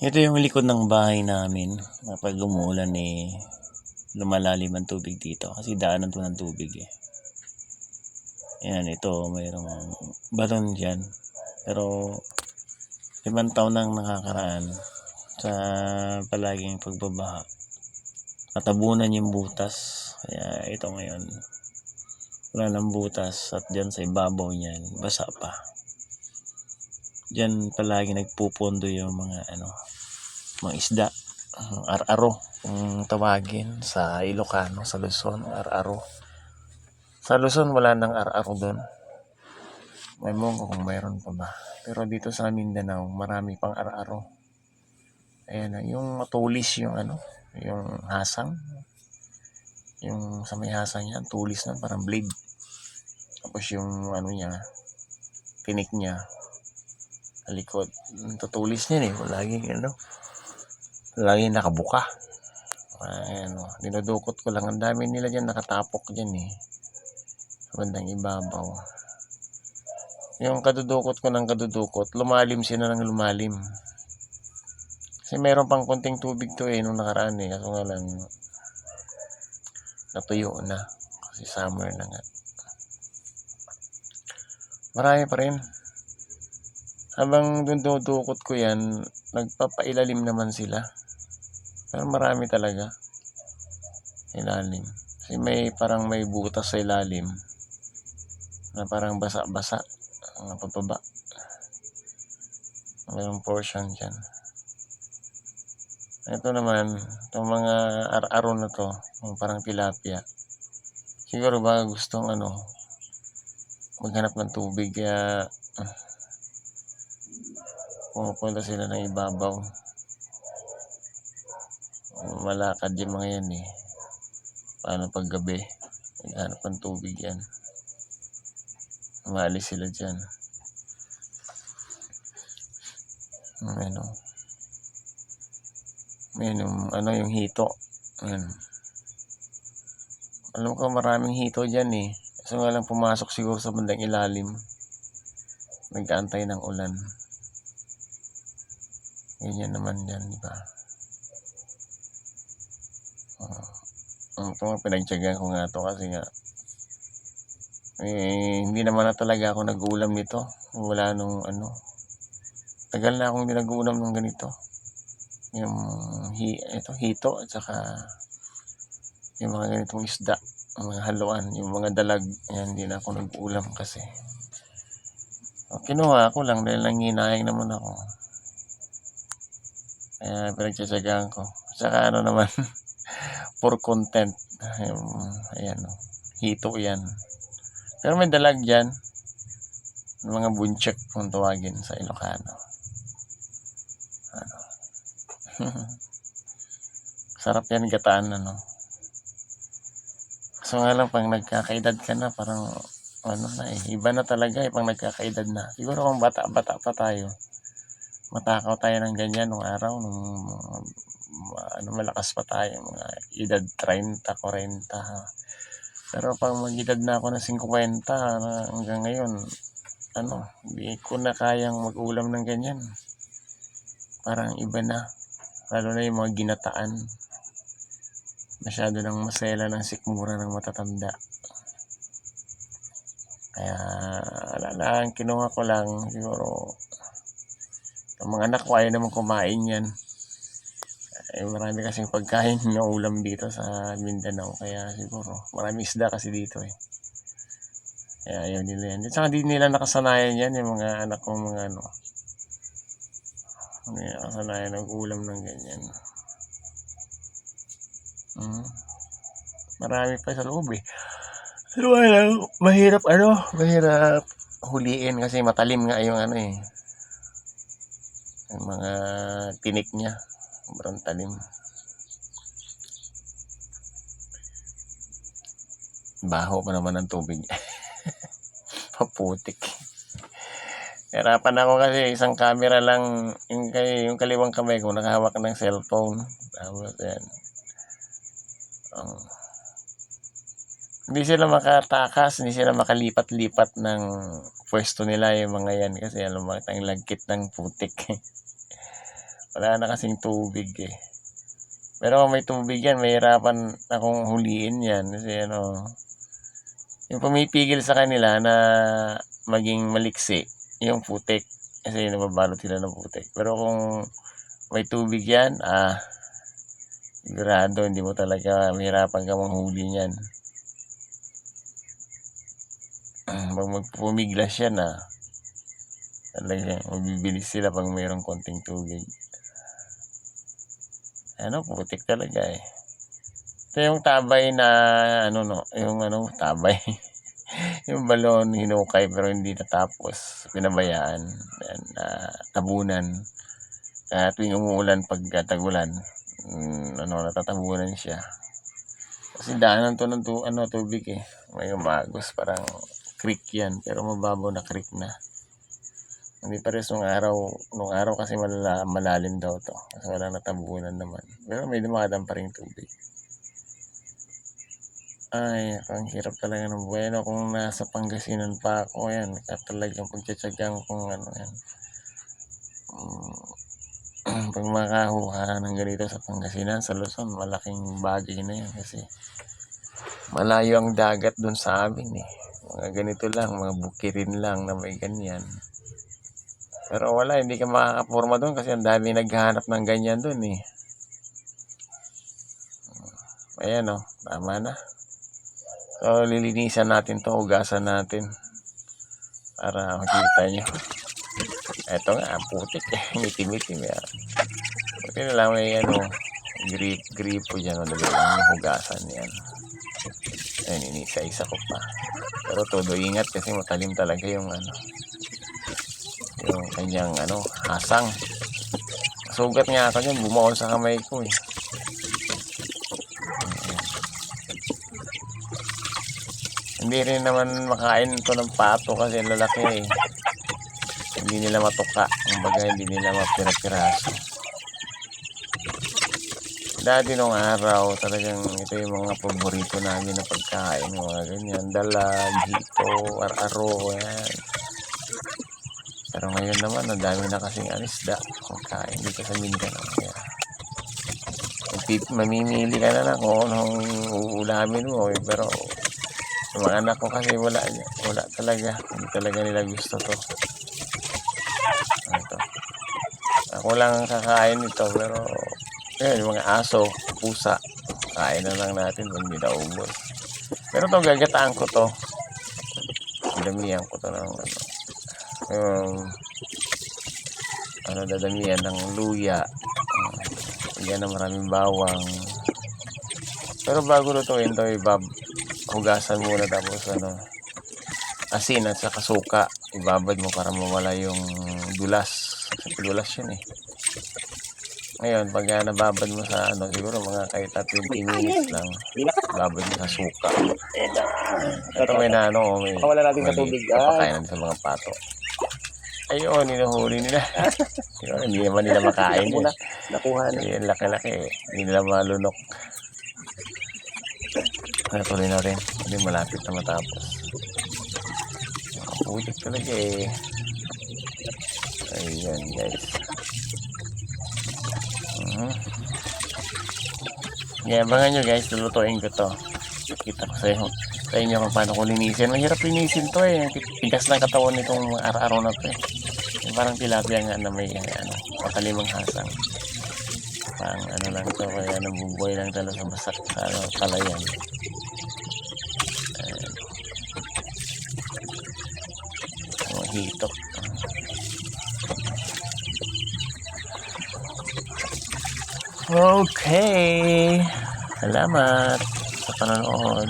Ito yung likod ng bahay namin. Kapag umuulan lumalalim ang tubig dito kasi daanan to ng tubig eh. Ayan, ito mayroong balon dyan. Pero 5 taon nang nakakaraan sa palaging pagbabaha. Natabunan yung butas. Kaya ito ngayon wala ng butas at dyan sa ibabaw niyan basa pa. Dyan palagi nagpupondo yung mga mga isda, ar-aro kung tawagin sa Ilocano, sa Luzon, ar-aro. Sa Luzon wala nang ar-aro doon. May ko kung mayroon pa ba. Pero dito sa Mindanao marami pang ar-aro. Ayan, yung matulis yung yung hasang. Yung sa may hasang niya, tulis na parang blade. Tapos yung niya, tinik niya, likod, tutulis niya laging laging nakabuka. Dinudukot ko lang. Ang dami nila dyan nakatapok dyan sa bandang ibabaw. Yung kadudukot ko ng kadudukot, lumalim sila ng lumalim. Kasi mayroon pang konting tubig to nung nakaraan kaso nga lang natuyo na kasi summer na nga. Marami pa rin. Habang dudukot ko yan, nagpapailalim naman sila. Pero marami talaga ilalim. Kasi parang may butas sa ilalim na parang basa-basa pababa. Mayroong portion dyan. Ito naman, itong mga ar-aro na to, parang tilapia. Siguro ba gustong maghanap ng tubig kaya pumupunta sila ng ibabaw. Malakad yung mga yan paano pag gabi maghanap ng tubig yan, umalis sila dyan. Yung hito. Alam ko maraming hito dyan kasi nga lang pumasok siguro sa bandang ilalim, nag-aantay ng ulan. Ganyan naman dyan, di ba? Ito pinagtyagaan ko nga to kasi nga hindi naman na talaga ako nag-uulam nito. Wala nung tagal na akong nag-uulam ng ganito. Yung hito at saka yung mga ganitong isda, mga haluan, yung mga dalag, yan, hindi na ako nag-uulam kasi kinuha ko lang dahil nanginayang naman ako. Kaya pinagtsatsagaan ko. Saka naman for content. Ayan, hito yan. Pero may dalag dyan, mga bunchek kung tawagin sa Ilocano. Sarap yan gataan so nga lang pag nagkakaedad ka na parang iba na talaga pag nagkakaedad na. Siguro kung bata-bata pa tayo, matakaw tayo ng ganyan nung araw nung malakas pa tayo, mga edad 30, 40. Pero pag mag-edad na ako ng 50 hanggang ngayon, hindi ko na kayang mag-ulam ng ganyan. Parang iba na. Lalo na yung mga ginataan. Masyado nang masela ng sikmura ng matatanda. Kaya ang kinuha ko lang siguro ang mga anak ko ayaw naman kumain yan. Marami kasing pagkain na ulam dito sa Mindanao. Kaya siguro marami isda kasi dito Kaya ayaw nila yan. At saka di nila nakasanayan yan yung mga anak kong mga hindi nakasanayan nag-ulam ng ganyan. Marami pa sa loob Pero mahirap huliin kasi matalim nga yung yung mga tinik niya, sobrang talim. Baho pa naman ang tubig. Paputik. Hirapan ako kasi isang camera lang, yung kaliwang kamay ko nakahawak ng cellphone. Tapos yan. Hindi sila makatakas, hindi sila makalipat-lipat ng pwesto nila yung mga yan kasi alam mo, ang lagkit ng putik. Wala na kasing tubig eh. Pero kung may tubig yan, mahirapan akong huliin yan. Kasi yung pumipigil sa kanila na maging maliksi, yung putik. Kasi nababalot sila ng putik. Pero kung may tubig yan, sigurado hindi mo talaga mahirapan ka manghuli niyan. Pag magpumiglas yan, talaga mabibilis sila pag mayroong konting tubig. Putik talaga eh. Ito yung tabay na tabay. Yung balon hinukay pero hindi natapos, pinabayaan, tabunan. Kaya tuwing umuulan pag tagulan, natatabunan siya. Kasi daanan to ng tubig eh. May umagos, parang creek yan, pero mababaw na creek na. Hindi pares nung araw kasi malalim daw to. Kasi walang natabunan naman. Pero may dumakadang pa rin tubig. Ay, ang hirap talaga ng buhay. Kung nasa Pangasinan pa ako, yan, talagang pagtsatsagang kung yan. Pag makahuha ng ganito sa Pangasinan, sa Luzon, malaking bagay na yan kasi malayo ang dagat dun sa amin eh. Mga ganito lang, mga bukirin lang na may ganyan. Pero wala, hindi ka makakaporma doon kasi ang dami naghahanap ng ganyan doon eh. Ayan tama na. So, lilinisan natin to, hugasan natin para makita nyo. Ito nga, putik eh, mitim-mitim yan. Buti na lang may gripo dyan, dali lang yung hugasan yan. Ayan, inisa-isa ko pa. Pero todo ingat kasi matalim talaga yung yung kanyang hasang. Sugat nga ako dyan, bumaon sa kamay ko eh. Hindi rin naman makain ito ng pato kasi lalaki eh. Hindi nila matuka. Kumbaga hindi nila mapira-piraso. Dati nung araw, talagang ito yung mga paborito namin na pagkain. Mga ganyan, dalag, hito, ar-aro, yan. Pero ngayon naman, ang dami na kasing isda. Pagkain dito sa Mindanao. Kaya, mamimili ka na lang kung anong uulamin mo eh. Pero, yung mga anak ko kasi wala talaga. Hindi talaga nila gusto to. Ako lang kakain nito pero yung mga aso, pusa, kain na lang natin pag hindi naubos. Pero to gagataan ko to. Damihan ko to ng dadamihan ng luya. Yan na maraming bawang. Pero bago lutuin to, hugasan muna tapos asin at saka suka. Ibabad mo para mawala yung dulas. Kasi dulas yun eh. Ngayon, pag nababad mo sa siguro mga kahit 20 minutes lang, babad mo sa suka. Ito may may wala natin sa tubig. Papakain natin sa mga pato. Ayun, ninuhuli nila. Hindi naman nila makain yun. Nakuha na. Ayun, laki-laki eh. Hindi nila malunok. Natuloy na rin. Hindi malapit na matapos. Putik talaga eh. Ayan guys. Abangan nyo guys, lulutuin ko to. Kita ko sa inyo kung paano ko linisin. Mahirap linisin to eh. Tigas ng katawan nitong araw na to eh. Yung parang tilapia nga na may makalimang hasang. Parang lang to, kaya nabubuhay lang talaga sa basak sa kalayan. Hitok. Okay. Salamat sa panonood.